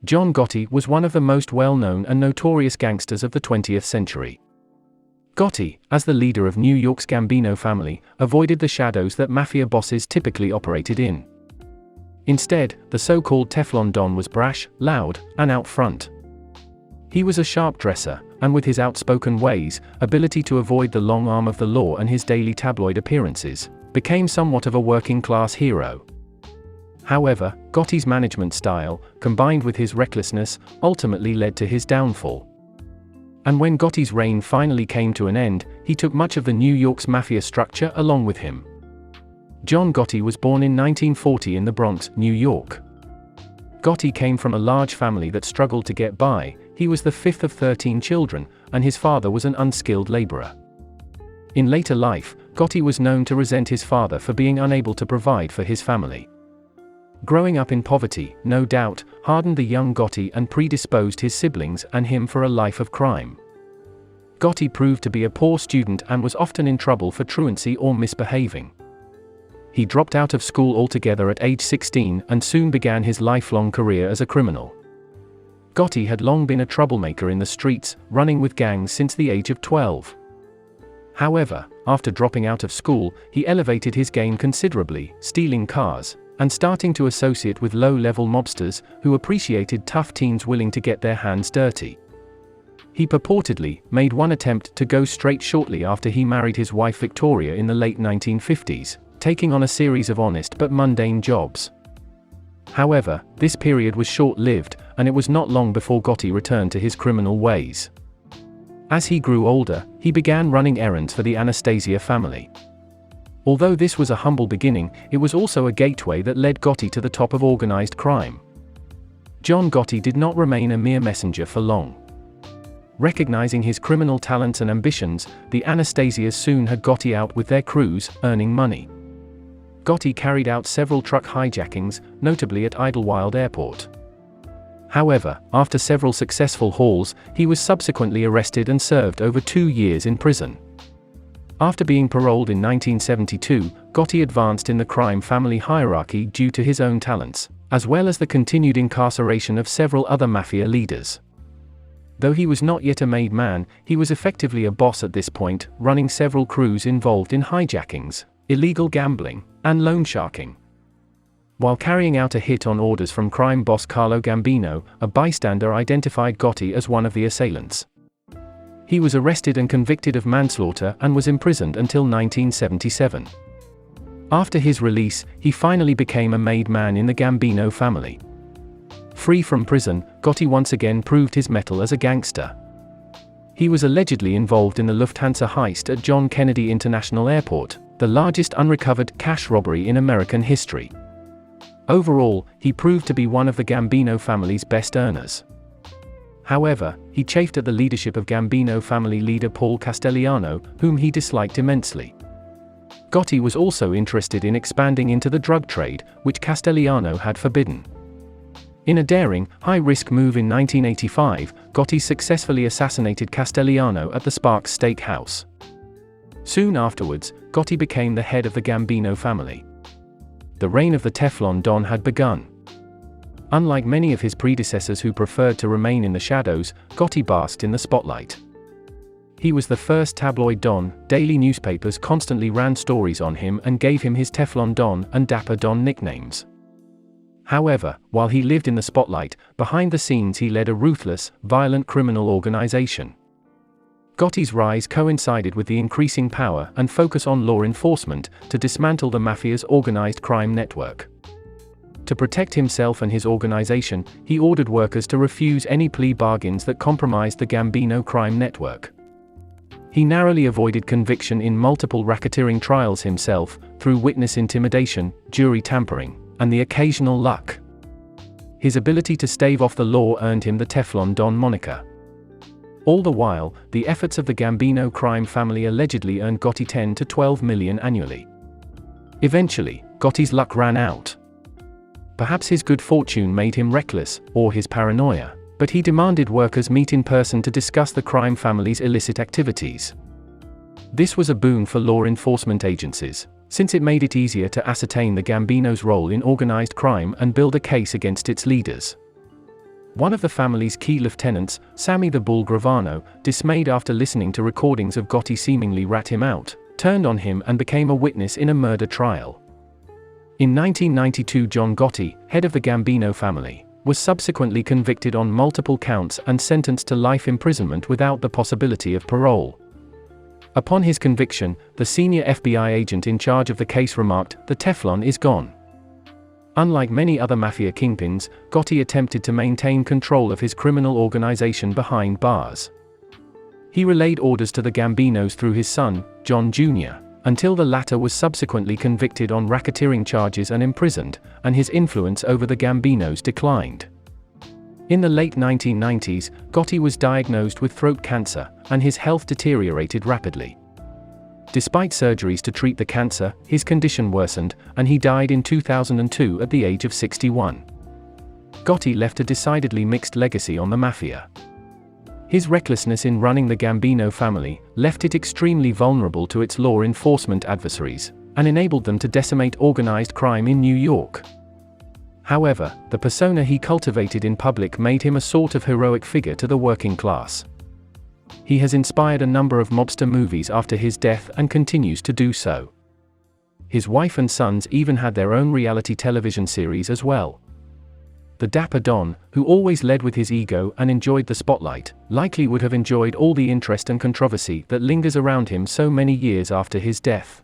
John Gotti was one of the most well-known and notorious gangsters of the 20th century. Gotti, as the leader of New York's Gambino family, avoided the shadows that mafia bosses typically operated in. Instead, the so-called Teflon Don was brash, loud, and out front. He was a sharp dresser, and with his outspoken ways, ability to avoid the long arm of the law and his daily tabloid appearances, became somewhat of a working-class hero. However, Gotti's management style, combined with his recklessness, ultimately led to his downfall. And when Gotti's reign finally came to an end, he took much of the New York's mafia structure along with him. John Gotti was born in 1940 in the Bronx, New York. Gotti came from a large family that struggled to get by. He was the fifth of 13 children, and his father was an unskilled laborer. In later life, Gotti was known to resent his father for being unable to provide for his family. Growing up in poverty, no doubt, hardened the young Gotti and predisposed his siblings and him for a life of crime. Gotti proved to be a poor student and was often in trouble for truancy or misbehaving. He dropped out of school altogether at age 16 and soon began his lifelong career as a criminal. Gotti had long been a troublemaker in the streets, running with gangs since the age of 12. However, after dropping out of school, he elevated his game considerably, stealing cars, and starting to associate with low-level mobsters who appreciated tough teens willing to get their hands dirty. He purportedly made one attempt to go straight shortly after he married his wife Victoria in the late 1950s, taking on a series of honest but mundane jobs. However, this period was short-lived, and it was not long before Gotti returned to his criminal ways. As he grew older, he began running errands for the Anastasia family. Although this was a humble beginning, it was also a gateway that led Gotti to the top of organized crime. John Gotti did not remain a mere messenger for long. Recognizing his criminal talents and ambitions, the Anastasias soon had Gotti out with their crews, earning money. Gotti carried out several truck hijackings, notably at Idlewild Airport. However, after several successful hauls, he was subsequently arrested and served over 2 years in prison. After being paroled in 1972, Gotti advanced in the crime family hierarchy due to his own talents, as well as the continued incarceration of several other mafia leaders. Though he was not yet a made man, he was effectively a boss at this point, running several crews involved in hijackings, illegal gambling, and loan sharking. While carrying out a hit on orders from crime boss Carlo Gambino, a bystander identified Gotti as one of the assailants. He was arrested and convicted of manslaughter and was imprisoned until 1977. After his release, he finally became a made man in the Gambino family. Free from prison, Gotti once again proved his mettle as a gangster. He was allegedly involved in the Lufthansa heist at John Kennedy International Airport, the largest unrecovered cash robbery in American history. Overall, he proved to be one of the Gambino family's best earners. However, he chafed at the leadership of Gambino family leader Paul Castellano, whom he disliked immensely. Gotti was also interested in expanding into the drug trade, which Castellano had forbidden. In a daring, high-risk move in 1985, Gotti successfully assassinated Castellano at the Sparks Steakhouse. Soon afterwards, Gotti became the head of the Gambino family. The reign of the Teflon Don had begun. Unlike many of his predecessors who preferred to remain in the shadows, Gotti basked in the spotlight. He was the first tabloid Don. Daily newspapers constantly ran stories on him and gave him his Teflon Don and Dapper Don nicknames. However, while he lived in the spotlight, behind the scenes he led a ruthless, violent criminal organization. Gotti's rise coincided with the increasing power and focus on law enforcement to dismantle the mafia's organized crime network. To protect himself and his organization, he ordered workers to refuse any plea bargains that compromised the Gambino crime network. He narrowly avoided conviction in multiple racketeering trials himself, through witness intimidation, jury tampering, and the occasional luck. His ability to stave off the law earned him the Teflon Don moniker. All the while, the efforts of the Gambino crime family allegedly earned Gotti 10 to 12 million annually. Eventually, Gotti's luck ran out. Perhaps his good fortune made him reckless, or his paranoia, but he demanded workers meet in person to discuss the crime family's illicit activities. This was a boon for law enforcement agencies, since it made it easier to ascertain the Gambino's role in organized crime and build a case against its leaders. One of the family's key lieutenants, Sammy the Bull Gravano, dismayed after listening to recordings of Gotti seemingly rat him out, turned on him and became a witness in a murder trial. In 1992, John Gotti, head of the Gambino family, was subsequently convicted on multiple counts and sentenced to life imprisonment without the possibility of parole. Upon his conviction, the senior FBI agent in charge of the case remarked, "The Teflon is gone." Unlike many other mafia kingpins, Gotti attempted to maintain control of his criminal organization behind bars. He relayed orders to the Gambinos through his son, John Jr., until the latter was subsequently convicted on racketeering charges and imprisoned, and his influence over the Gambinos declined. In the late 1990s, Gotti was diagnosed with throat cancer, and his health deteriorated rapidly. Despite surgeries to treat the cancer, his condition worsened, and he died in 2002 at the age of 61. Gotti left a decidedly mixed legacy on the Mafia. His recklessness in running the Gambino family left it extremely vulnerable to its law enforcement adversaries, and enabled them to decimate organized crime in New York. However, the persona he cultivated in public made him a sort of heroic figure to the working class. He has inspired a number of mobster movies after his death and continues to do so. His wife and sons even had their own reality television series as well. The dapper Don, who always led with his ego and enjoyed the spotlight, likely would have enjoyed all the interest and controversy that lingers around him so many years after his death.